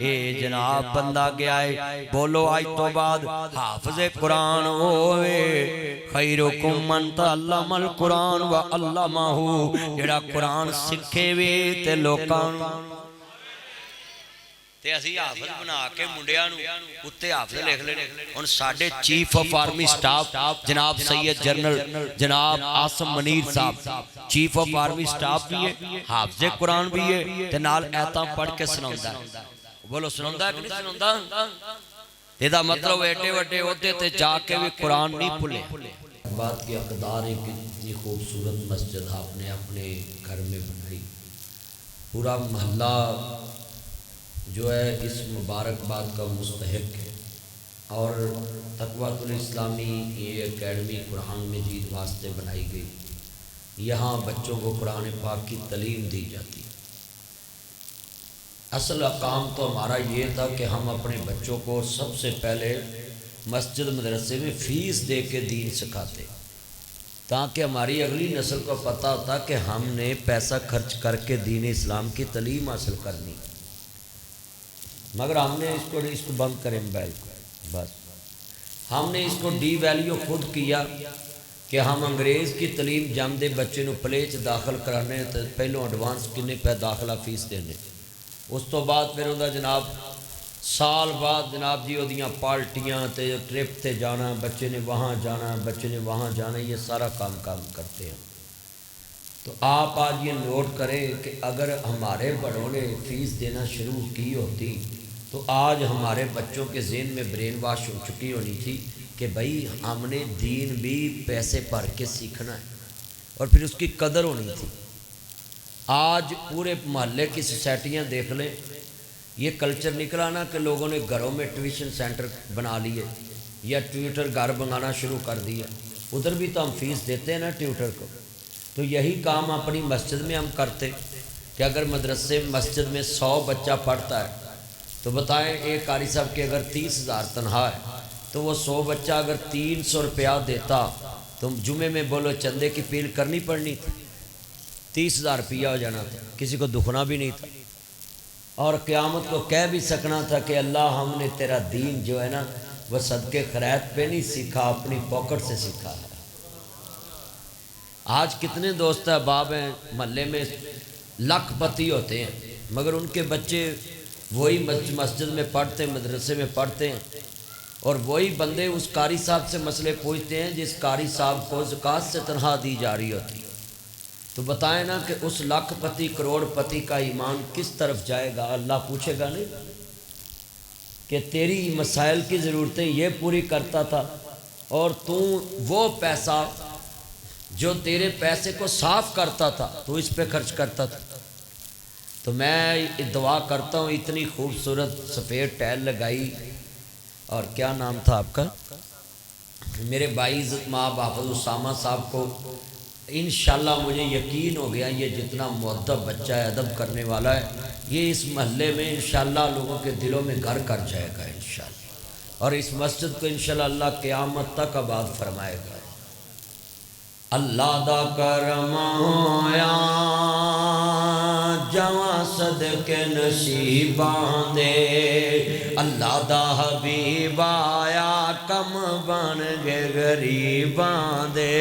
ए जनाब बंदा गया है। बोलो आज तो बाद हाफिज़े कुरान होवे। खैरुकुम मन तअल्लमल कुरान व अल्लमहु, जेड़ा कुरान सीखे वे ते लोकां ते असी हाफिज बना के मुंडियां नूं उत्ते हाफिज लिख लेने। हुण साडे चीफ ऑफ आर्मी स्टाफ जनाब सैयद जनरल जनाब आसम मनीर साहब चीफ ऑफ आर्मी स्टाफ भी है, हाफिज कुरान भी है ते नाल ऐतां पढ़ के सुनाउंदा है। बोलो सुनाउंदा कि नहीं सुनाउंदा? एदा मतलब एडे वड्डे ओहदे ते जाके भी कुरान नहीं भुले। बात की अकदार है कि इतनी खूबसूरत मस्जिद आपने अपने घर में बनाई, पूरा महल्ला जो है इस मुबारकबाद का मुस्तहिक है। और तक़वातुल इस्लामी ये एकेडमी कुरान मजीद वास्ते बनाई गई। यहाँ बच्चों को कुरान पाक की तालीम दी जाती है। असल काम तो हमारा ये था कि हम अपने बच्चों को सबसे पहले मस्जिद मदरसे में फ़ीस दे के दीन सिखाते, ताकि हमारी अगली नस्ल को पता होता कि हमने पैसा खर्च करके दीन इस्लाम की तालीम हासिल करनी। मगर हमने इसको बंद करें मोबाइल को, बस हमने इसको डी वैल्यू खुद किया कि हम अंग्रेज़ की तलीम जमदे बच्चे नूं प्ले च दाखिल कराने तो पहलों एडवांस किन्ने पे दाखिला फीस देने, उस तो बाद फिर उहदा जनाब साल बाद जनाब जी उहदियां पार्टियां ते ट्रिप ते जाना, बच्चे ने वहाँ जाना, बच्चे ने वहाँ जाना, ये सारा काम करते हैं। तो आप आज ये नोट करें कि अगर हमारे बड़ों ने फ़ीस देना शुरू की होती तो आज हमारे बच्चों के ज़हन में ब्रेन वाश हो चुकी होनी थी कि भाई हमने दीन भी पैसे भर के सीखना है और फिर उसकी कदर होनी थी। आज पूरे मोहल्ले की सोसाइटियाँ देख लें, ये कल्चर निकला ना कि लोगों ने घरों में ट्यूशन सेंटर बना लिए या ट्यूटर घर बनाना शुरू कर दिया। उधर भी तो हम फीस देते हैं ना ट्यूटर को। तो यही काम अपनी मस्जिद में हम करते कि अगर मदरसे मस्जिद में 100 बच्चा पढ़ता है तो बताएं एक कारी साहब की अगर 30,000 तनख्वाह है तो वो 100 बच्चा अगर 300 रुपया देता तो जुमे में बोलो चंदे की अपील करनी पड़नी थी, 30,000 रुपया हो जाना था, किसी को दुखना भी नहीं था और क़यामत को कह भी सकना था कि अल्लाह हमने तेरा दीन जो है ना वह सदके खैरात पे नहीं सीखा, अपनी पॉकेट से सीखा है। आज कितने दोस्त अहबाब हैं महल्ले में लखपति होते हैं मगर उनके बच्चे वही मस्जिद में पढ़ते, मदरसे में पढ़ते हैं और वही बंदे उस कारी साहब से मसले पूछते हैं जिस कारी साहब को ज़कात से तनख्वाह दी जा रही होती। तो बताएं ना कि उस लाखपति करोड़पति का ईमान किस तरफ जाएगा? अल्लाह पूछेगा नहीं कि तेरी मसाइल की ज़रूरतें ये पूरी करता था और तू वो पैसा जो तेरे पैसे को साफ़ करता था तो इस पे खर्च करता था। तो मैं दुआ करता हूँ इतनी खूबसूरत सफ़ेद टाइल लगाई और क्या नाम था आपका, मेरे भाई इज़्ज़त माब हाफ़िज़ उसामा साहब को इंशाल्लाह मुझे यकीन हो गया ये जितना मुअद्दब बच्चा है, अदब करने वाला है, ये इस महल्ले में इंशाल्लाह लोगों के दिलों में घर कर जाएगा इंशाल्लाह। और इस मस्जिद को इंशाल्लाह अल्लाह क़यामत तक आबाद फरमाएगा। अल्लाह दा करम होया जवां सदके नसीबां दे, अल्लाह दा हबीब आया कम बन गए गरीबां दे।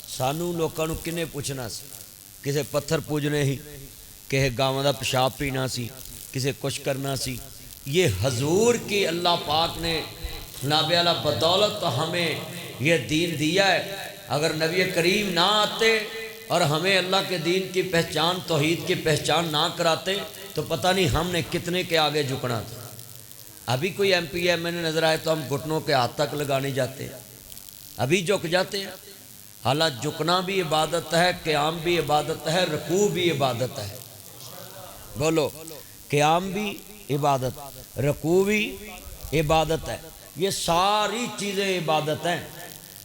सानू लोगों को किने पूछना सी, किसे पत्थर पूजने ही, किसे गावां दा पेशाब पीना सी, किसे कुछ करना सी। ये हजूर की अल्लाह पाक ने जनाब आला बदौलत तो हमें ये दीन दिया है। अगर नबी करीम ना आते और हमें अल्लाह के दीन की पहचान तौहीद की पहचान ना कराते तो पता नहीं हमने कितने के आगे झुकना था। अभी कोई MP MNA नज़र आए तो हम घुटनों के हाथ तक लगाने जाते हैं, अभी झुक जाते हैं। हालांकि झुकना भी इबादत है, क़याम भी इबादत है, रुकू भी इबादत है। बोलो क़याम भी इबादत, रुकू भी इबादत है, ये सारी चीज़ें इबादत हैं।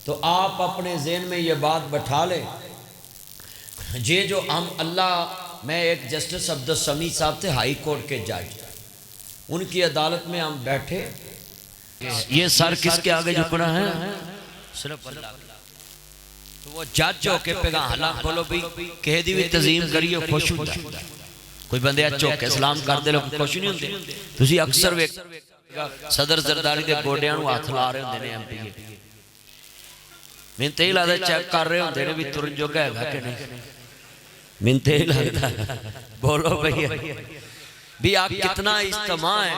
तो आप अपने ज़हन में ये बात बैठा लें, ये जो हम अल्लाह, मैं एक जस्टिस अब्दुल समी साहब थे हाई कोर्ट के जज, उनकी अदालत में हम बैठे, ये सर किसके आगे झुकना है? सिर्फ अल्लाह। तो वो जज होके पेगा हला बोलो भी कह दी भी तज़ीम करियो खुश होता, कोई बंदे झोके सलाम करते लोग खुश नहीं होंगे। तुसी अक्सर वेख सदर जरदारी के गोडियां नूं हथ ला रहे होंदे ने MPA, मैनूं तो यही लगता चेक कर रहे होंदे ने भी तुरन जोगा है कि नहीं। मैनूं तो यही लगता। बोलो भैया भी आप कितना इज्तिमा है।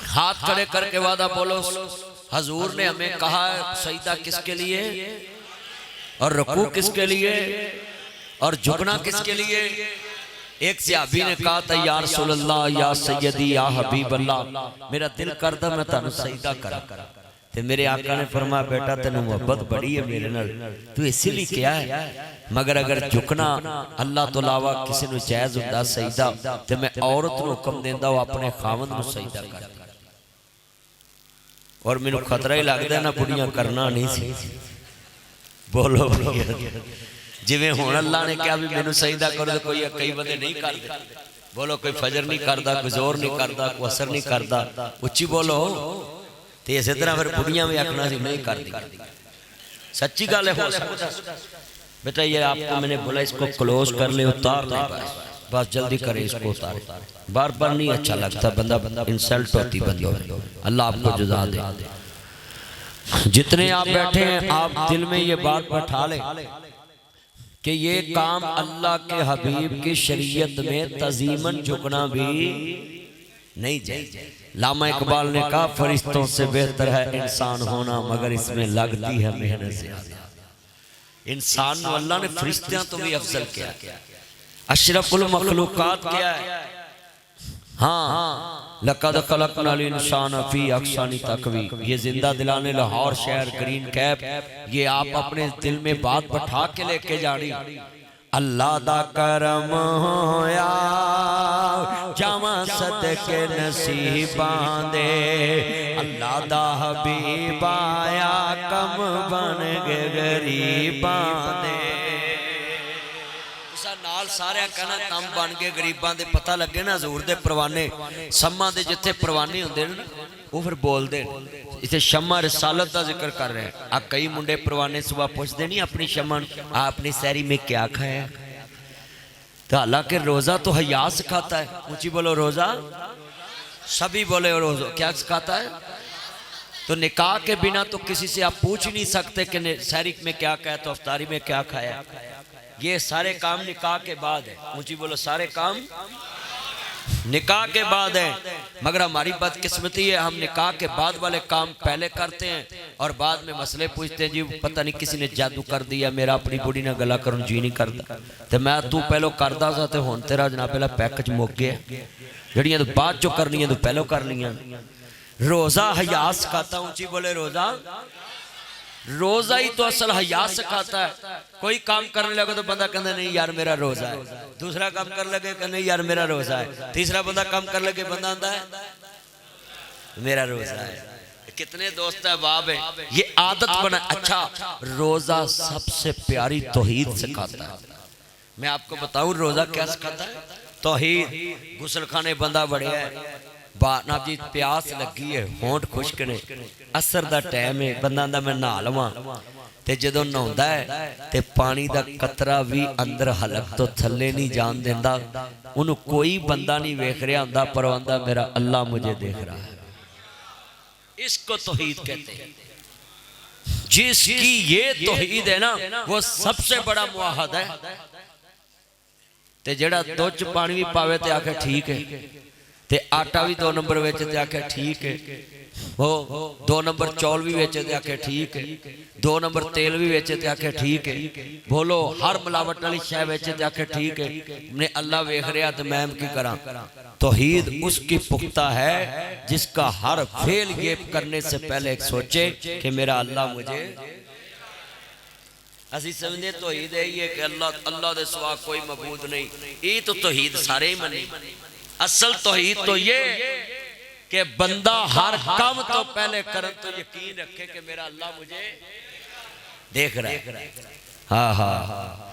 हाथ खड़े करके वादा बोलो, हजूर ने हमें कहा सजदा किसके लिए और रुकू किसके लिए और झुकना किसके लिए। एक सहाबी ने कहा था या रसूल अल्लाह या सैयदी या हबीब अल्लाह, मेरा दिल करदा मैं तानू सजदा करा। ते मेरे आका ने फरमाया बेटा तेनू मोहब्बत बड़ी है मेरे नाल, तू इसीलिए किया है, मगर अगर झुकना अल्लाह तो अलावा किसी नू जायज हुंदा सजदा ते मैं औरत नू हुक्म देंदा वो अपने खावंद नू सजदा कर। और मैनू खतरा ही लगदा ना बुढ़ियां करना नहीं सी। बोलो जिवें हुण अल्लाह ने कहा भी मैनू सजदा करो तो कोई कई बंदे नहीं करते। बोलो कोई फजर नहीं करता, कोई जोर नहीं करता, कोई असर नहीं करता। उच्ची बोलो। तो इस तरह फिर बुढ़ियां भी आखना सी नहीं करती। सच्ची गल है। हो सकता बेटा ये आपको मैंने बोला इसको क्लोज कर ले, उतार ले, बस जल्दी करे इसको उतार। बार बार नहीं अच्छा लगता, बंदा इंसल्ट होती बंदों में। अल्लाह आपको जुदा दे। जितने आप बैठे हैं आप दिल में ये बात बैठा ले कि ये काम अल्लाह के हबीब की शरीयत में तजीमन झुकना भी नहीं चाहिए। लामा इकबाल ने कहा फरिश्तों से बेहतर है इंसान होना, मगर इसमें लगती है मेहनत ज्यादा। इंसान अल्लाह ने फरिश्तियां तो भी अफजल किया, अशरफुल मखलूकात किया है। हाँ लक़द ख़लक़नल इंसान फी अहसनि तक़वीम, ये जिंदा दिलाने लाहौर शहर ग्रीन कैप, ये आप अपने दिल में बात बैठा के लेके जानी। अल्लाह दा करम होया जावा सदके नसीबां दे, अल्लाह दा हबीब आया कम बन गए गरीबां दे। नाल सारे कहना कम बन गए गरीबां दे। पता लगे ना हजूर दे परवाने सम्मा दे जिथे परवाने होंदे ने वो फिर बोलते इतने शम्मा रिसालत का जिक्र कर रहे हैं। आ कई मुंडे परवाने सुबह पूछते नहीं अपनी शम्मा आपने सहरी में क्या खाया, तो हालांकि रोजा तो हया सिखाता है। ऊंची बोलो रोजा, सभी बोले रोजा क्या सिखाता है। तो निकाह के बिना तो किसी से आप पूछ नहीं सकते कि सहरी में क्या खाया, तो अफ्तारी में क्या खाया। ये सारे काम निकाह के बाद है। ऊंची बोलो सारे काम निकाह के बाद है। मगर हमारी बदकिस्मती है, हम निकाह के बाद वाले काम पहले करते हैं और बाद में मसले पूछते हैं। जी पता नहीं किसी ने जादू कर दिया, मेरा अपनी बुढ़ी ना गला करन जी नहीं करता, तो मैं तू पहलो करदा सा ते हुण तेरा जनाब पहला पैकेज मुक गया। जड़ियां तो बाद चो करनियां तो पहलो कर लियां। रोजा हया सिखाता। ऊंची बोले रोजा, रोजा ही तो असल हया सिखाता है। कोई काम करने लगे तो बंदा कहता नहीं यार मेरा रोजा है, दूसरा काम कर लगे नहीं यार मेरा रोजा है, तीसरा बंदा काम कर लगे बंदा आंदा है मेरा रोजा है। कितने दोस्त अहबाब है ये आदत बना। अच्छा रोजा सबसे प्यारी तौहीद सिखाता है। मैं आपको बताऊं रोजा क्या सिखाता है। तौहीद। गुसल खाने बंदा बढ़िया है, ना जी प्यास लगी है, होंठ खुश्क ने, असर दा टाइम है, बंदा आंदा मैं नहा लवां, ते जदों नहाउंदा है ते पानी दा कतरा भी अंदर हलक तो थल्ले नहीं जान देंदा। उन्होंने कोई बंदा नहीं वेख रहा हुंदा, पर आंदा मेरा अल्लाह मुझे देख रहा है। इसको तौहीद कहते हैं। जिसकी ये तौहीद है ना वो सबसे बड़ा मुआहद है। ते जेड़ा दो च पानी भी पावे ते आखे ठीक है, ते आटा भी 2 नंबर वेच ते आखे ठीक है, हो 2 नंबर चौल भी वेचे ते आखे ठीक है, 2 नंबर तेल भी वेचे ते आखे ठीक है। बोलो हर मिलावट वाली शय वेचे ते आखे ठीक है। ने अल्लाह वेख रहा तो मैं की करा। तौहीद उसकी पुख्ता है जिसका हर फेल ये करने से पहले एक सोचे कि मेरा अल्लाह मुझे। असी समझे तौहीद है ये कि अल्लाह दे सिवा कोई मबूद नहीं। ये तो तौहीद सारे ही मने। असल तौहीद तो ये कि बंदा हर काम तो पहले करन तो यकीन रखे कि मेरा अल्लाह मुझे देख रहा है। हाँ हाँ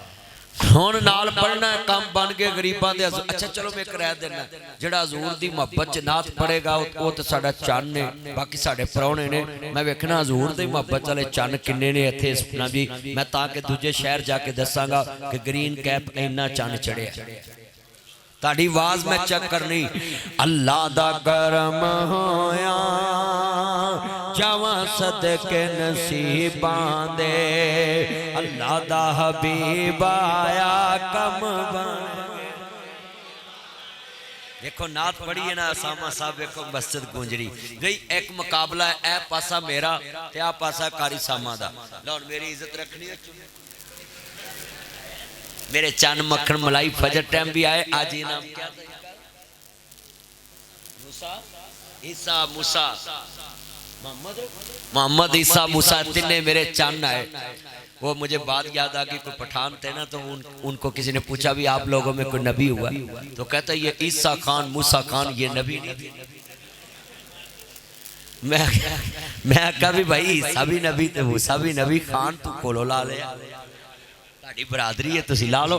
हुण नाल पढ़ना है काम बन गए गरीबां दे। अच्छा चलो मैं एक राय देना, जिहड़ा हजूर दी मोहब्बत च नात पढ़ेगा वो तो साडा चन्न है, बाकी साडे परौणे ने। मैं वेखना हजूर दी मोहब्बत वाले चन्न किन्ने ने इत्थे सुना भी। मैं ताकि दूजे शहर जाके दसांगा कि ग्रीन कैप इन्ना चन्न चढ़िया। ताड़ी आवाज मैं चेक करनी। अल्लाह दा करम होया जावा सदके नसीबां दे, अल्लाह दा हबीब आया कम बन। देखो नात पढ़ी है ना असामा साहब, देखो मस्जिद गूंजरी गई। एक मुकाबला है, ए पासा मेरा ते आ पासा कारी सामा दा। लो मेरी इज्जत रखनी है। मेरे चन मक्खन मलाई फजर टाइम भी आए। आज ये नाम क्या था? मूसा, ईसा, मूसा, मोहम्मद, ईसा, मूसा, तिन्ने मेरे चन आए। वो मुझे बात याद आ गई, कोई पठान थे ना, तो उनको किसी ने पूछा भी आप लोगों में कोई नबी हुआ? तो कहता ये ईसा खान, मूसा खान ये नबी नहीं थे। मैं कहा भी भाई ईसा भी नबी थे, मूसा भी नबी, खान तू कोलो ला ले, बरादरी है तुसी ला लो।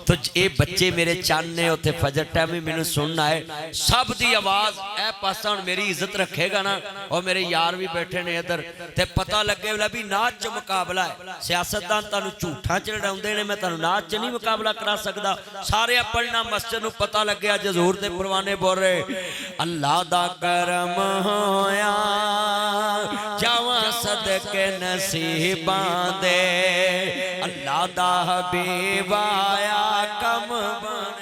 तो ये बच्चे मेरे चन ने उत्थे फजर टाइम भी मैनू सुनना है। सब दी आवाज ए पासा हुण मेरी इज्जत रखेगा ना, और मेरे यार भी बैठे ने इधर, ते पता लगे भी नाच च मुकाबला है। सियासतदान तुहानू झूठा च लड़ाउंदे ने, मैं तुहानू नाच च नहीं मुकाबला करा सकदा। सारे पढ़ना मस्जिद नू पता लगे अज हजूर दे परवाने बोल रहे। अल्लाह दा करम होया जावा सदके नसीबां दे, अल्लाह दा हबीब आया कम बन।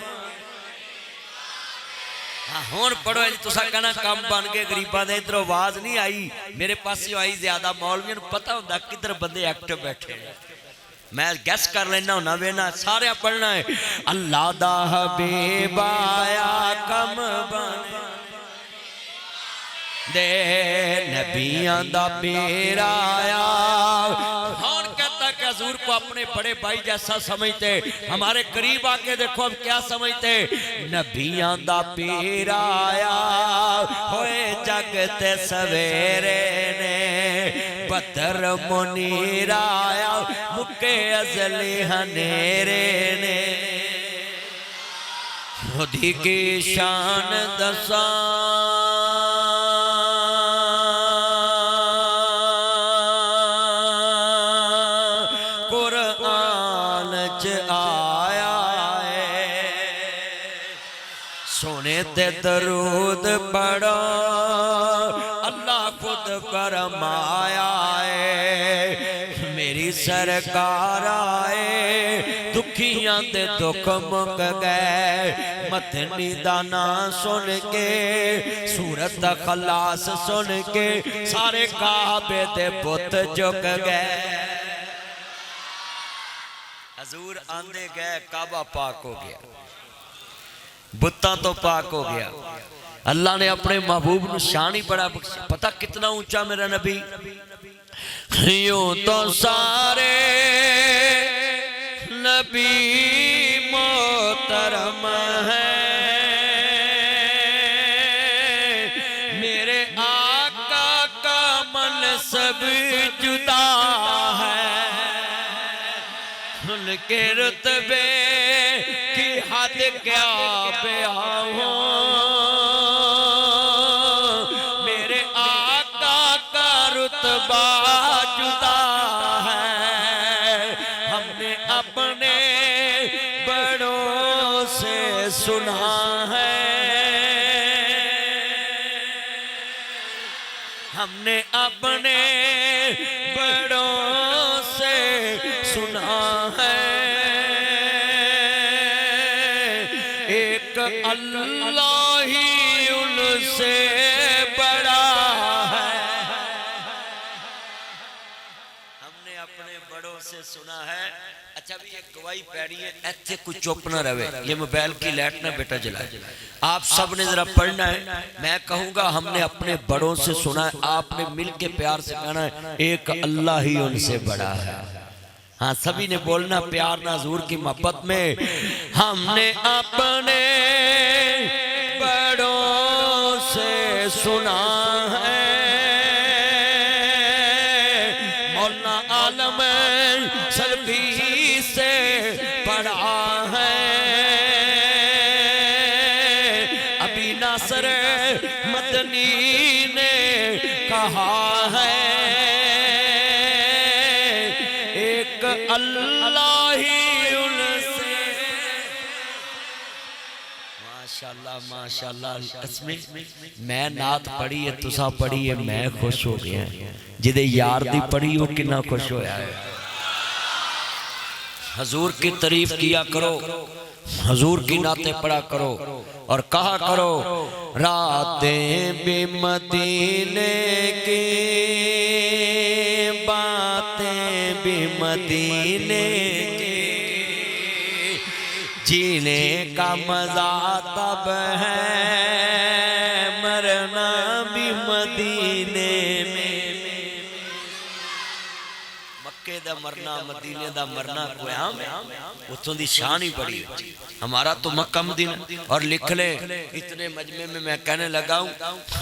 हुण पढ़ो जी, तुसा कहना कम बन गए गरीबां दे। इधरों आवाज नहीं आई, मेरे पास आई ज्यादा। मौलवियों को पता होंदा किधर बंदे एक्टिव बैठे, मैं गैस कर लेना होना वेना। सारे पढ़ना है अल्लाह दा हबीब आया कम बन दे, नबियां दा बेरा आया। हजूर को अपने बड़े भाई जैसा समझते, हमारे करीब आके देखो अब क्या समझते। नबियां दा पीर आया होए जगते सवेरे ने, बदर मुनीर आया मुके अजली हनेरे ने। खुदी की शान दसा ते दरूद पढ़ो अल्लाह खुद फरमाया है। मेरी सरकार आए दुखियां दे दुख मुक गए। मदनी दा नाम सुन के, सूरत दा खलास सुन के, सारे काबे दे बुत झुक गए। हजूर आंदे गए, काबा पाक हो गया, बुत्ता तो पाक हो गया। अल्लाह ने अपने महबूब को शान ही बड़ा बख्शा। पता कितना ऊंचा मेरा नबी। यूं तो सारे नबी मोहतरम है, मेरे आका का मनसब जुदा है। उनके रुतबे की हद क्या बयां हो, मेरे आका का रुतबा जुदा है। हमने अपने बड़ों से सुना है, हमने अपने बड़ों से सुना है। अल्लाह ही उनसे बड़ा है। हमने अपने बड़ों से सुना है। अच्छा भी एक गवाही पैनी है, ऐसे कुछ चुप ना रहे। ये मोबाइल की लाइट ना बेटा जलाए। आप सब ने जरा पढ़ना है। मैं कहूंगा हमने अपने बड़ों से सुना है, आपने मिल के प्यार से कहना है एक अल्लाह ही उनसे बड़ा है। हाँ सभी ने बोलना प्यार ना हजूर की मोहब्बत में। हमने अपने बड़ों से सुना है, मौलाना आलम सलफी से पढ़ा है। अभी नासर मदनी ने कहा है अल्लाह ही उनसे। माशाल्लाह माशाल्लाह। इसमें मैं नात पढ़ी है तुसा पढ़ी है मैं खुश हो गया, जिदे यार दी पढ़ी वो कितना खुश होया है। हजूर की तारीफ किया करो, हजूर की नाते पढ़ा करो और कहा करो रातें भी मदीने की, बातें भी मदीने की, जीने का मजा तब है, मरना भी मदीने में। मक्के दा मरना मदीने दा मरना कोई आम है, उतों दी शान ही बड़ी है। हमारा तो मक्का मदीना। और लिख ले इतने मजमे में मैं कहने लगा हूँ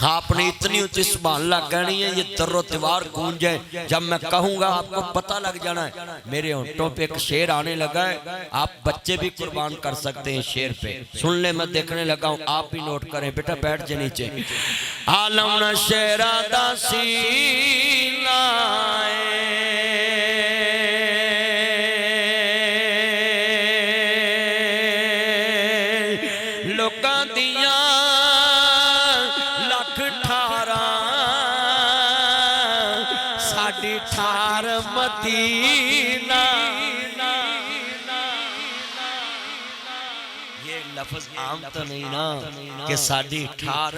आपने इतनी ऊंची सुभान अल्लाह कहनी है, ये तर्रो तिवार गूंज है। जब मैं कहूँगा आपको पता लग जाना है। मेरे होंठों पे एक शेर आने लगा है, आप बच्चे भी कुर्बान कर सकते हैं शेर पे। सुन ले मैं देखने लगा हूँ, आप ही नोट करें बेटा, बैठ जाए नीचे। आलम न शेरा दासी ठार मदीना। ये लफ्ज आम तो नहीं ना कि साडी ठार।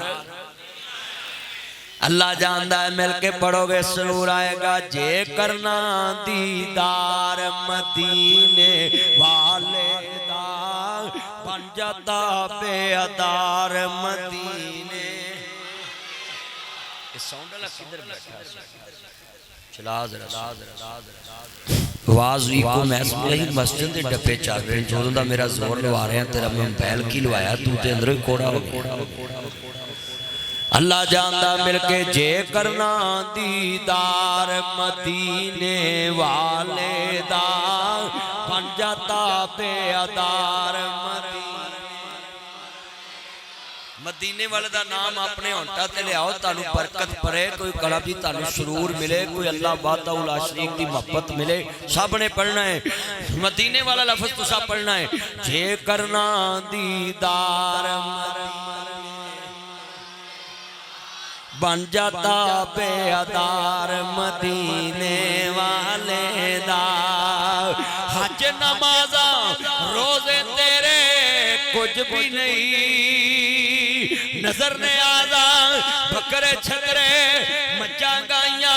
अल्लाह जानदा है, मिल के पढ़ोगे सुरूर आएगा। जे करना दीदार मदीने वाले दा, बन जाता बेअदार मदीने। इस साउंड वाला किधर बैठा है? चला जरा आवाज को मैं ही मस्जिद के डब्बे चल रहे जो दा मेरा जोर लवा रहे हैं, तेरा मैं बैल की लवाया, तू ते अंदर ही कोड़ा हो गया। अल्लाह जानदा मिलके जे करना दीदार मदीने वाले दा, बन जाता बेअदार मदीने वाले का नाम अपने होंठा ते लियाओ, तानू बरकत परे, कोई कला भी तानू सुरूर मिले, कोई अल्लाह वाहदा शरीक की मोहब्बत मिले। सब ने पढ़ना है मदीने वाला लफ्ज, तुसा पढ़ना है। जे करना दीदार बन जाता बेअदार मदीने वाले दा। हज नमाजा रोजे तेरे कुछ भी नहीं, नजर ने आजा बकरे छकरे मज्जा गाइया,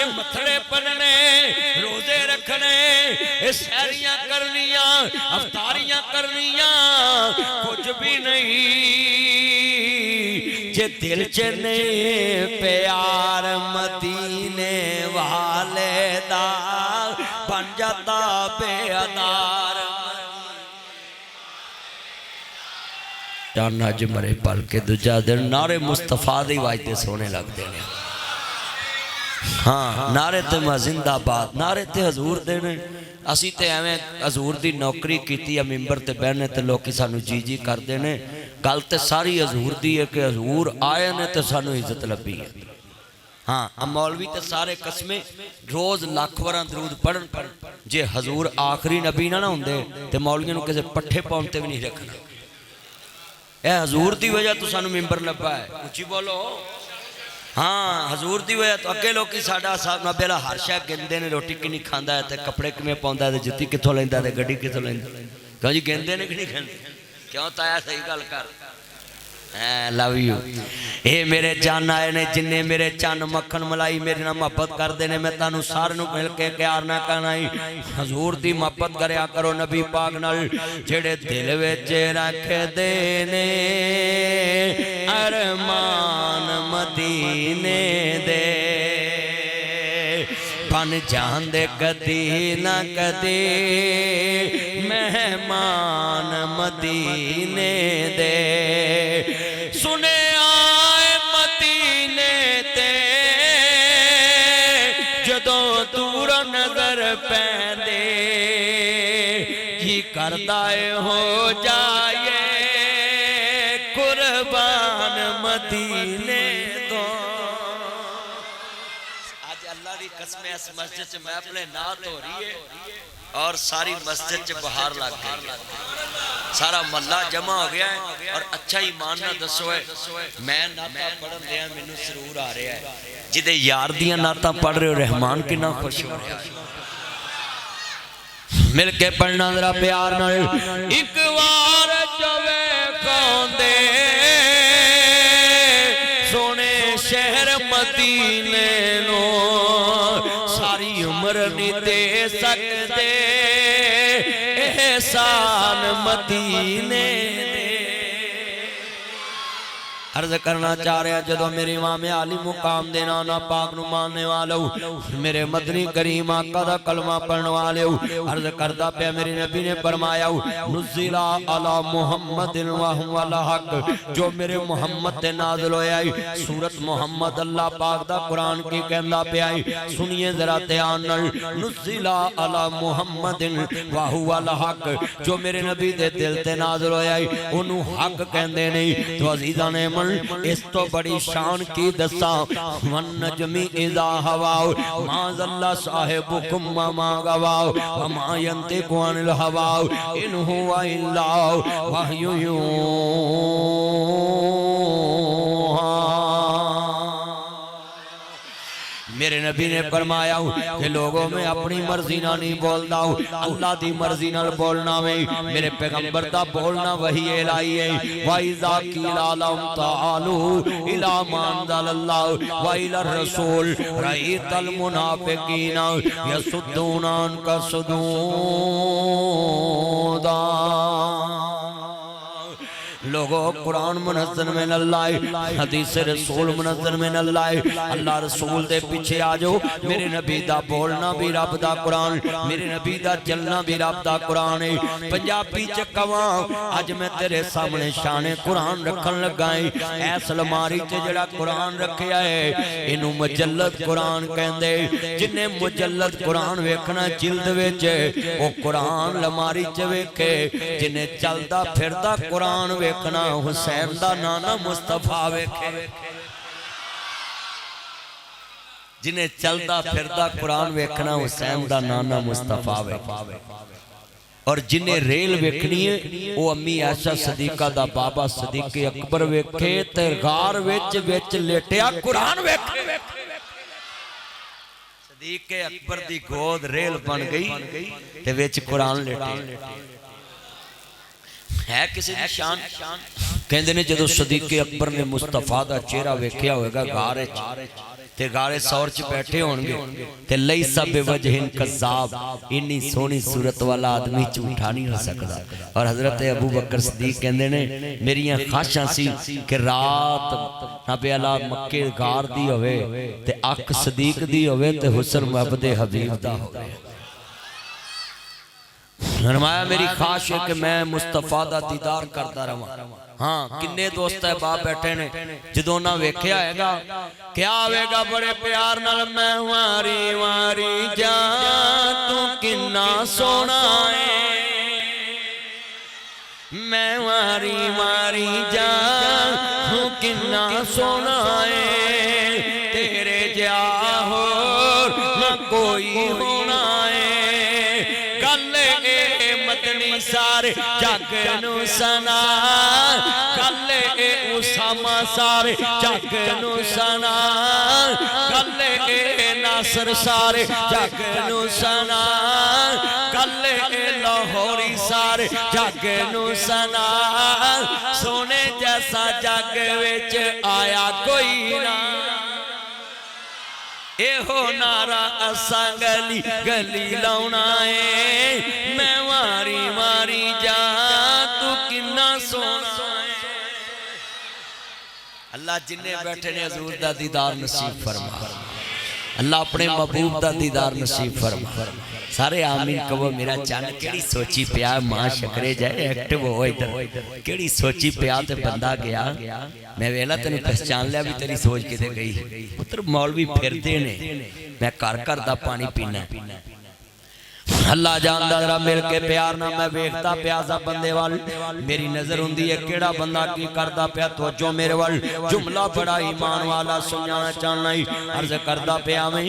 मथड़े पन्ने रोजे रखने, सैरियां करनिया अफ्तारियां करनिया, कुछ भी नहीं जे दिल च नहीं प्यार मदीने वाले दा, बन जाता बेअदार। अज मरे पल के दूजा दिन नारे मुस्तफा दी वाजते सोने लगते हैं। हाँ नारे ते मैं जिंदाबाद, नारे ते हजूर देने। असी ते एवें हजूर दी नौकरी की मिंबर ते बहने ते लोग सानू जी जी करते हैं। गल तो सारी हजूर दी है कि हजूर आए ने तो सानू इज्जत लभी है। हाँ मौलवी तो सारे कस्मे रोज लाख वार दरूद पढ़न, जे हजूर आखिरी नबी ना होंदे ते मौलवियों को किसी पट्ठे पाउण ते भी नहीं रखना। ए हजूर की वजह तो सानू मिंबर लभा है, उची बोलो। हाँ हजूर की वजह तो अगे लोग साडा साहब नबेला हर शै गिनते ने, रोटी कितनी खाता है, कपड़े किमें पाउंदा है, जुत्ती कितों लैंदा है, गड्डी कितों लैंदा। क्यों जी गिनते ने कि नहीं गिनते? क्यों ताया सही गल कर। Love you. ये मेरे चन आए ने, जिन्ने मेरे चन मक्खन मलाई मेरे नाल मोहब्बत करते हैं, मैं तुहानू सारिआं नूं मिल के प्यार ना करना ही हजूर दी मोहब्बत करया करो नबी पाक नाल, जेड़े दिल विच रखदे ने अरमान मदीने दे, बन जांदे कदी ना कदी मेहमान मदीने दे। सुने आए मदीने ते जदों दूर नजर पैंदे, की करदा हो जाए कुर्बान मदीने तो। आज अल्लाह दी कसम इस मस्जिद च महफिल नात हो रही है और सारी मस्जिद च बहार लग गई। सारा महला जमा हो गया है और अच्छा ईमान ना दसो है मैं नाता पढ़न दिया मैनू सरूर आ रहा है जिदे यार दियां नाता पढ़ रहे हो रहमान कितना खुश हो रहा है मिल के पढ़ना जरा प्यार नाल एक बार जवे कौंदे सोने शहर मदीने नो सारी उम्र नहीं दे सकते एहसान मदीने अर्ज करना चाह रहा जदों मेरे इमाम आली मुकाम दे नाना पाक नु मानने वाले मेरे मदनी करीम आका दा कलमा पढ़ने वाले अर्ज करदा पे मेरे नबी ने फरमाया नुज़िला अला मुहम्मदिन व हुवल हक जो मेरे मुहम्मद ते नाज़िल होया सूरत मुहम्मद अल्लाह पाक दा कुरान की कहंदा पिया सुनिए जरा ध्यान नाल नुज़िला अला मुहम्मदिन व हुवल हक जो मेरे नबी दे दिल ते नाज़िल होया ओनू हक कहंदे नहीं तो अजीज़ां ने इस तो बड़ी शान की दसा वन नजमी इज़ा हवाओ मा ज़ल्ला साहिबुकुम मा गवाओ मा यंतिकु अनिल हवाओ इन हुवा इल्ला वहयु यूहा मेरे नबी ने फरमाया कि लोगों में अपनी मर्जी ना नहीं बोलता हूँ अल्लाह की मर्जी नाल बोलना में मेरे पैगंबर दा बोलना वही इलाही है वाइज़ा कीला लहुम तालू इला मा अंज़लल्लाह व इला रसूल रअयतल मुनाफिकीना यसुद्दूना अन्का सुदूदा लोगों कुरान मुनज़्ज़ल में अल्लाह हदीस रसूल मुनज़्ज़ल में अल्लाह अल्लाह रसूल दे पीछे आ जाओ मेरे नबी दा बोलना भी रब दा कुरान मेरे नबी दा चलना भी रब दा कुरान है पंजाबी च कवां अज मैं तेरे सामने शाने कुरान रखन लगा है ऐस अलमारी च जेड़ा कुरान रखिया है इनू मुजल्लद कुरान कहंदे जिन्ने मुजल्लद कुरान वेखना जिल्द विच ओ कुरान अलमारी च वेखे जिन्ने चलदा फिरदा कुरान वेखना हुसैन दा नाना मुस्तफा वेखे जिन्हें चलता फिरदा कुरान वेखना हुसैन दा नाना मुस्तफा वेखे और जिन्हें रेल वेखनी है वो अम्मी आयशा सदीका दा बाबा सदीक अकबर वेखे ते गार विच लेटिया कुरान वेखे सदीक अकबर दी गोद रेल बन गई ते विच कुरान लेटे है किसी दी शान कहंदे ने जदों सदीक अकबर ने मुस्तफा दा चेहरा वेख्या होएगा गारे ते गारे सौर च बैठे होंगे ते लई सब वजहिन कज़ाब इन्नी सोहनी सूरत वाला आदमी झूठा नहीं हो सकता और हजरत अबू बकर सदीक कहंदे ने मेरियां ख्वाहिशां सी कि रात नबी अला मक्के गार दी होवे ते अख सदीक दी होवे ते हुस्न मुहब्बत हबीब दा होवे फरमाया मेरी ख्वाहिश है कि मैं मुस्तफा दा दीदार करता रहा हाँ किन्ने दोस्त है बाप बैठे ने जदों ना वेख्या हैगा क्या आवेगा बड़े प्यार नाल मैं वारी वारी जा तू किन्ना सोना है मैं वारी वारी जा तू किन्ना सोना है तेरे जा हो ना कोई होना है कल मदनी सारे जग नू सना कल उसामा सारे जग नू सना कल नासर सारे जग नू सना कल लाहौरी सारे जग नू सना सोने जैसा जग विच आया कोई ना एहो नारा असा गली गली लाउना है मैं वारी वारी जा तू किन्ना सोना है अल्लाह जिन्ने बैठे ने हजूर दा दीदार नसीब फरमा अल्लाह अपने महबूब दा दीदार नसीब फरमा सारे आमीन कहो मेरा चन केड़ी सोची पिया मां शकरे जाए एक्टिव हो इधर केड़ी सोची पिया ते बंदा गया मैं वेला तेन पहचान लिया भी तेरी सोच किते गई पुत्र मौलवी फिरदे ने मैं घर घर दा पानी पीना अल्लाह जानदा जरा मिल के प्यार ना मैं वेखता प्यासा बंदे वाल मेरी नजर हुंदी है केड़ा बंदा की करदा पिया तवज्जो मेरे वाल जुमला बड़ा ईमान वाला सुनना चाहना ही अर्ज करदा पिया मैं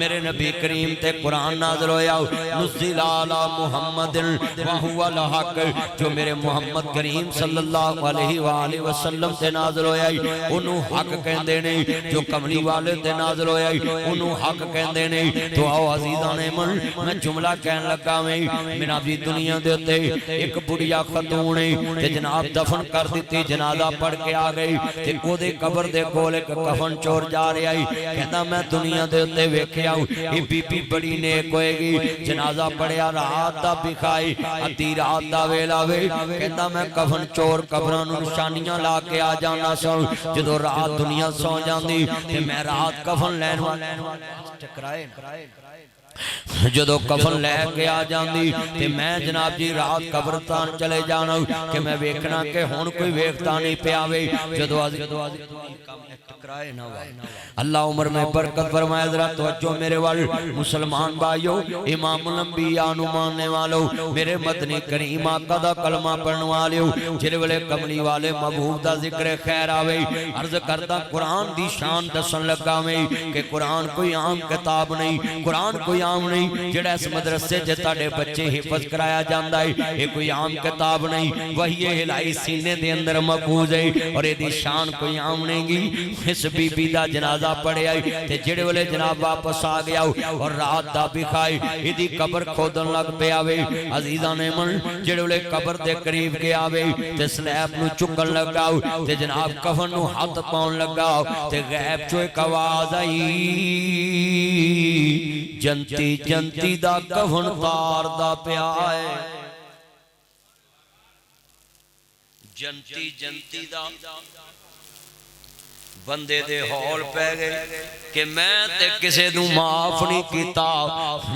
मेरे नबी करीम ते कुरान नाज़िल होया नुज़िल अला मुहम्मदिन व हुवा अल हक जो मेरे मोहम्मद करीम सल्लल्लाहु अलैहि वसल्लम ते नाज़िल होया ओनू हक कहंदे ने जो कमली वाले ते नाज़िल होया ओनू हक कहंदे ने तो आओ अजीज़ां ने मन मैं जुमला कहन लगा मैं मेरा भी दुनिया दे उत्ते एक बुढ़िया खतून ते जनाब दफन कर दी जनाजा पढ़ के आ गई ते ओदे कबर दे कोल एक कफन चोर जा रहा कहंदा मैं दुनिया दे उत्ते वेखिया ये बीबी बड़ी नेक होएगी जनाजा पढ़िया रात दा बिखाई अद्धी रात दा वेला वे कहंदा मैं कफन चोर कबरां नूं निशानियां ला के आ जाना सौ जदों रात दुनिया सौ जांदी ते मैं रात कफन लैन वाले टकराए जदों कफन लैके आ जाती ते मैं जनाब जी रात कब्रिस्तान चले जाना कि मैं वेखना कि हुण कोई वेखता नहीं पिया वे जदों टकराए ना अल्लाह उम्र में बरकत फरमाए जरा तवज्जो मेरे वाल मुसलमान भाइयों इमामुल अंबिया नु मानने वालों मेरे मदनी करीम आका दा कलमा पढ़ने वालों जिस वेले कमली वाले महबूब दा जिक्र खैर आवे अर्ज करदा कुरान दी शान दसन लगा मैं कि कुरान कोई आम किताब नहीं कुरान कोई आम नहीं जेड़ा इस मदरसे च तुहाडे बच्चे हिफज कराया जांदा है ये कोई आम किताब नहीं वही हिलाई सीने दे अंदर महफूज है और इहदी शान कोई आम नहीं इस बीबी दा जनाजा पढ़िया ते जेड़े वेले जनाब वापस आ गया और रात दा बिखाई इहदी कबर खोदन लग पिया वे अजीज़ां ने मन जेड़े वेले कबर दे करीब के आवे ते स्लैब नु चुकन लगा ते जनाब कफन नु हाथ पाउन लगा ते गैब चो एक आवाज आई जंती जंती दा कफन तार दा पिया है जंती जंती दा बंदे दे हौल पै गए कि मैं ते किसे नू माफ नहीं कीता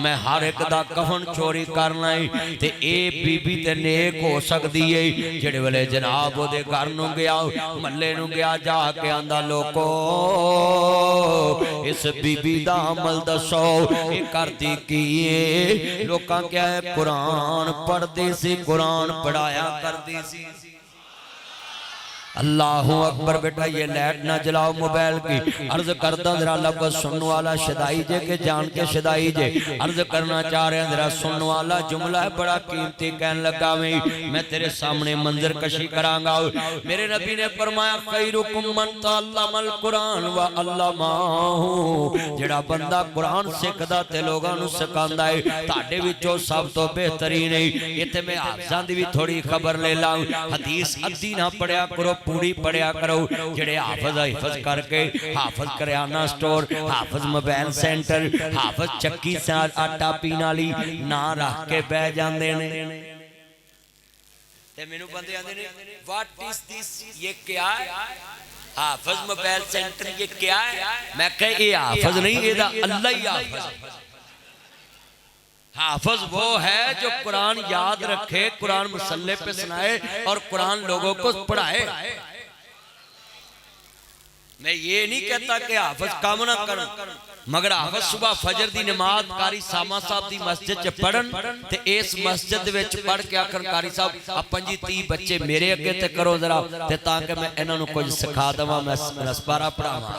मैं हर एक दा कफन चोरी करना है ते ए बीबी ते नेक हो सकदी है जेड़े वेले जनाब ओदे घर नू गया मल्ले नू गया जाके आंदा लोको इस बीबी दा अमल दसो ए करदी की है लोकां क्या है कुरान पढ़दी सी कुरान पढ़ाया करदी सी अल्लाहु अकबर बेटा ये लाइट ना जलाओ मोबाइल की अर्ज करदा जरा लफ्ज़ सुनने वाला शदाई जे के जान के शदाई जे अर्ज करना चाह रहे जरा सुनने वाला जुमला है बड़ा कीमती कहन लगा मैं तेरे सामने मंजर कशी करांगा मेरे नबी ने फरमाया खैरुकुम मन तअल्लमल कुरान व अल्लमाहु जेड़ा बंदा कुरान सिखदा ते लोगां नूं सिखांदा है तुहाडे विचों सब तो बेहतरीन है इत्थे मैं हाफिज़ां दी भी थोड़ी खबर ले ला हदीस अद्धी ना पढ़िया करो पूरी पढ़िया करो जेड़े हाफिज हिफज करके हाफिज करियाना स्टोर हाफिज मोबाइल सेंटर हाफिज चक्की से आटा पीने वाली ना रख के बह जाते ने ते मेनू बंदे आंदे ने व्हाट इज दिस ये क्या है हाफिज मोबाइल सेंटर ये क्या है मैं कह ये हाफिज नहीं ये अल्लाह ही हाफिज हाफिज वो है जो कुरान याद रखे कुरान मुसल्ले पे सुनाए और कुरान लोगों को पढ़ाए मैं ये नहीं कहता कि हाफिज काम ना कर मगर हाफिज सुबह फजर दी नमाज कारी सामा साहब दी मस्जिद च पढ़न ते इस मस्जिद विच पढ़ के आखन कारी साहब आ 25-30 बच्चे मेरे अगे ते करो जरा ते ताकि मैं इन्हां नूं कुछ सिखा दवां मैं रसपारा पढ़ावां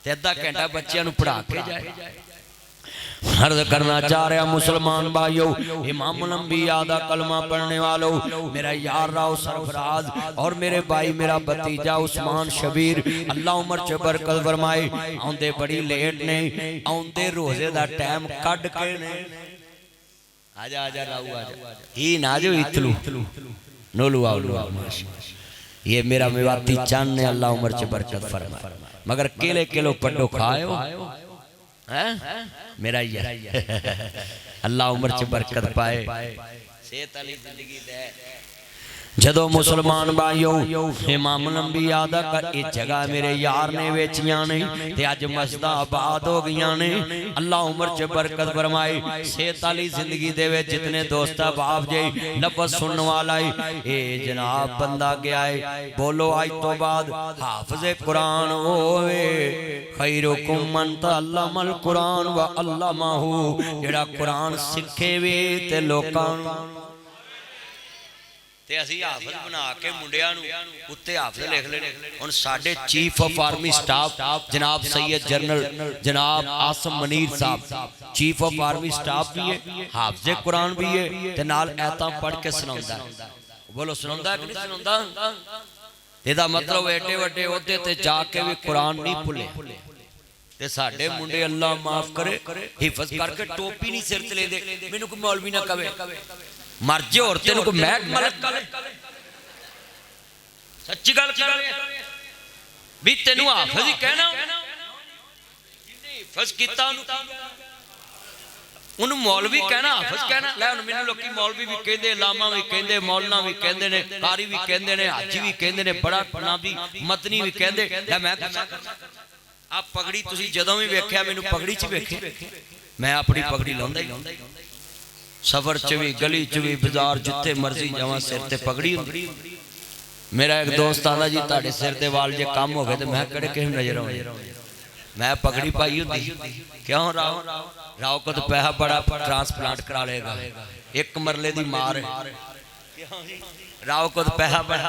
ते अद्धा घंटा बच्चियां नूं पढ़ा के जाए अर्ज करना चाह रहा मुसलमान भाइयों इमामुल अंबिया दा कलमा पढ़ने वालों मेरा यार राव सरफराज और मेरे भाई मेरा भतीजा उस्मान शबीर अल्लाह उम्र च बरकत फरमाए आंदे बड़ी लेट ने आंदे रोजे दा टाइम कट के ने आजा आजा राऊ आजा ही ना जो इतलू नोलू आओ ये मेरा मेवाती चांद ने अल्लाह उम्र च बरकत फरमाए मगर केले किलो पड्डो खायो हैं मेरा ये अल्लाह उम्र च बरकत पाए सेहत वाली जिंदगी दे जदों मुसलमान भाइयों इमाम लंबिया दा ये जगह मेरे यार ने वेचियां ने ते अज मस्जिदां आबाद हो गईयां ने। अल्लाह उम्र च बरकत फरमाए, सेहत वाली जिंदगी दे विच जितने दोस्त बाप जी लफ्ज़ सुनने वाला है ए जनाब बंदा गया है। बोलो आज तो बाद हाफिज़े कुरान होवे, खैरुकुम मन तअल्लमल कुरान व अल्लमहु, जेड़ा कुरान सिखे वे ते लोकां ते असी हाफिज बना के मुंडियां नूं उत्ते हाफिज लिख लेने। हुण साडे चीफ ऑफ आर्मी स्टाफ जनाब सैयद जनरल जनाब आसम मनीर साहब चीफ ऑफ आर्मी स्टाफ भी है, हाफिज़े कुरान भी है ते नाल ऐतां पढ़ के सुनाउंदा। बोलो सुनाउंदा कि नहीं सुनाउंदा? इहदा मतलब एडे वड्डे ओहदे ते जाके भी कुरान नहीं भुले ते साडे मुंडे अल्लाह माफ करे हिफज करके टोपी नहीं सिर ते लेंदे। मैनू कोई मौलवी ना कहे मर जे और तेन को महक मलक सच्ची गल कर भी तेन हाफिज ही कहना हिफज किता उन्होंने मौलवी कहना हाफिज कहना। लै हुण मैनूं लोकी मौलवी भी कहंदे, लामा भी कहंदे, मौलना भी कहंदे ने, कारी भी कहंदे ने, हाजी भी कहंदे ने, बड़ा नाबी मतनी भी कहंदे। लै मैं आ पगड़ी तुसीं जदों भी वेख्या मैनूं पगड़ी च वेखे, मैं अपनी पगड़ी लाउंदा ही सफर च भी गली च भी बाजार जिथे मर्जी जावां सिर ते पगड़ी हुंदी। मेरा एक दोस्त आंदा जी तुहाडे सिर ते वाल जे कम हो गए तो मैं किहड़े किस नजर आउंदे, मैं पगड़ी पाई हुंदी। क्यों राव को तो पैसा बड़ा ट्रांसप्लांट करा लेगा, एक मरले दी मार राव को तो पैसा बड़ा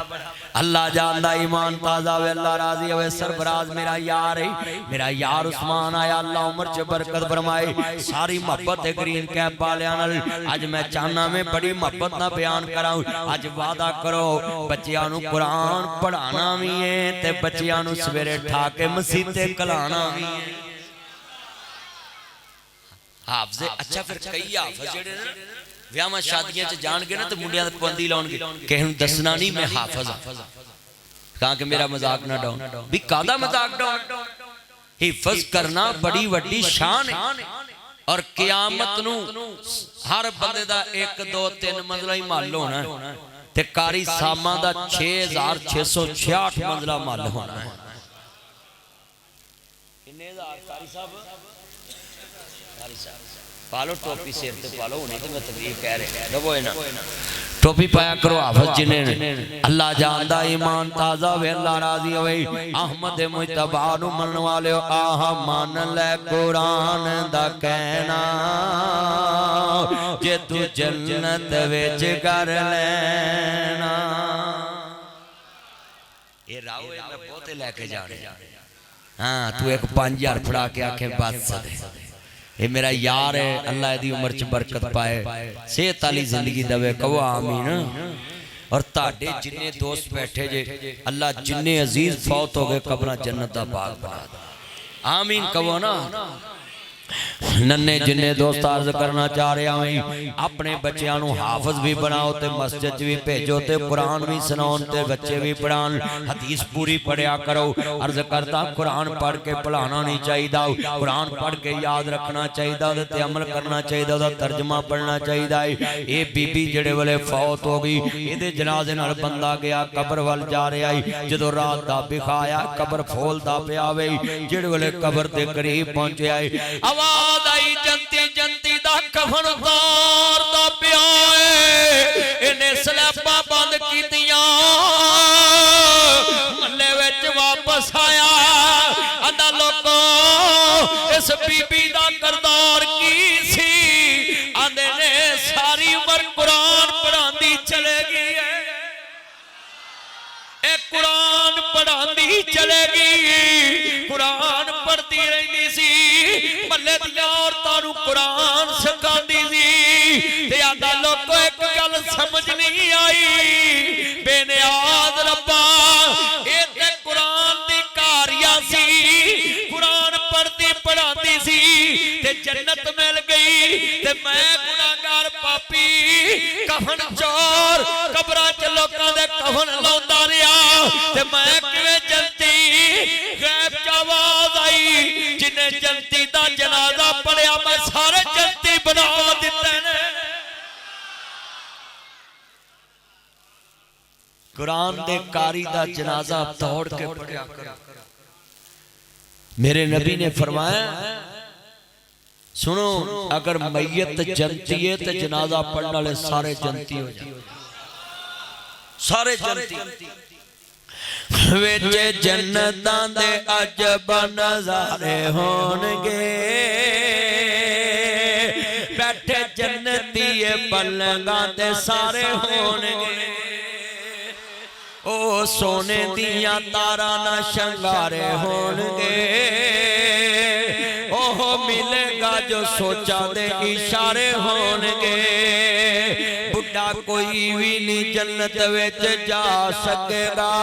अल्लाह जानदा ईमान ताजा वे अल्लाह राजी होवे। सरफराज मेरा यार है, मेरा यार उस्मान आया अल्लाह उम्र च बरकत फरमाए। सारी मोहब्बत है ग्रीन कैप वालियां नाल। अज मैं चाहना मैं बड़ी मोहब्बत ना बयान कराऊं। अज वादा करो बच्चियां नूं कुरान पढ़ाना भी है ते बच्चियां नूं सवेरे ठा के मसीते कलाना भी है। हाफिज़ अच्छा फिर कई हाफिज़ जेड़े ने विआहां शादियां च जाणगे ना तो मुंडियां दी पाबंदी लाउणगे, किसे नूं दसना नहीं मैं हाफिज़ हां, कहां कि मेरा मजाक ना डाउन भी कादा मजाक डाउन। हिफज करना बड़ी वड्डी शान है और क़यामत नूं हर बंदे दा 1 2 3 मंजिला ही महल होना है ते कारी सामा दा 6666 मंजिला महल होना है। किन्ने हज़ार कारी साहब पालो टोपी सिर ते पालो, नहीं तो मैं तकरीर कह रहे दबो ना टोपी पाया करो हाफिज जिन्हें अल्लाह जानदा ईमान ताजा वे अल्लाह राजी होवे। अहमद मुजतबा नु मनन वाले आह मान ले कुरान दा कहना जे तू जन्नत विच कर लेना। ये राव मैं बहुते लेके जाने हां तू एक 5000 फड़ा के आखे बस ये मेरा यार है अल्लाह दी उम्र च बरकत पाए, सेहत वाली जिंदगी दवे कहो आमीन। और ताडे जिन्ने दोस्त बैठे जे अल्लाह जिन्ने अजीज फौत हो गए कब्रां जन्नत दा बाग बना दे आमीन कहो ना। नन्ने जिन्ने दोस्त अर्ज करना चाह रहे हैं अपने बच्चों को हाफिज भी बनाओ ते मस्जिद भी भेजो ते कुरान भी सुनाओ ते बच्चे भी पढ़ान, हदीस पूरी पढ़िया करो। अर्ज करता कुरान पढ़ के भुलाना नहीं चाहिए, कुरान पढ़ के याद रखना चाहिए ते अमल करना चाहिए, तर्जमा पढ़ना चाहिए। ये बीबी जेड़े वेले फौत हो गई ये जनाजे नाल बंदा गया कबर वाल जा रहा है, जो रात का बिखाया कबर फोलदा पिया वे, जेड़े वेले कबर के करीब पहुंचे आए आवाज आई जंती जंती दा कफन उतारदा पिया इन्हें स्लैबां बंद कीतियां। मल्ले विच वापस आया आंदा लोको इस बीबी दा करदार की सी, आंदे ने सारी उम्र कुरान पढ़ांदी चलेगी है, ए कुरान पढ़ांदी चलेगी, कुरान पढ़ती रहती सी, मल्ले दियां औरतां नूं कुरान सिखांदी सी। ते आंदा लोको एक गल समझ नहीं आई बेनियाज रब्बा ये ते कुरान दी कारिया सी, कुरान पढ़ती पढ़ाती सी ते जन्नत मिल गई ते मैं गुनाहगार पापी कफन चोर कबरां च लोकां दे कफन लाउंदा रिहा ते मैं किवें जन्नती। गैब च आवाज आई जिन्हें जन्नती दा जनाजा पढ़िया मैं सारे जन्नती बना दिते ने। कुरान दे कारी दा जनाजा दौड़ के पढ़िया करो। मेरे नबी ने फरमाया सुनो अगर मैयत जनती है तो जनाजा पढ़ने वाले सारे जनती हो जाए, सारे जनती। विच जन्नतां दे अजब नज़ारे होणगे, बैठे जन्नती पलंगां ते सारे होणगे। ओ सोने दिया तारा ना शंगारे होणगे, ओह मिलेगा जो सोचा दे इशारे होणगे। बुढ़ा कोई भी नहीं जन्नत विच जा सकेगा,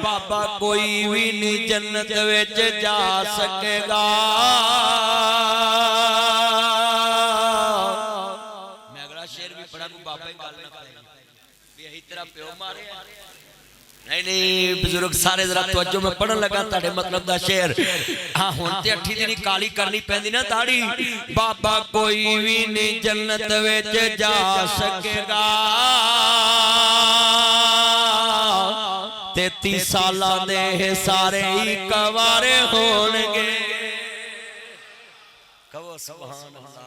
बाबा कोई भी नहीं जन्नत विच जा सकेगा। मैं अगला शेर भी पढ़ा को बाबा ही गल ना करे भी यही तेरा प्यो मारे। नहीं नहीं बुजुर्ग सारे जरा तवज्जो में पढ़न लगा ताड़े मतलब दा शेर। हाँ हुण ते अठी दी काली करनी पैंदी ना दाढ़ी। बाबा कोई भी नहीं जन्नत विच जा सकेगा, 33 सालां दे सारे ही कवारे होणगे। कहो सुभान अल्लाह।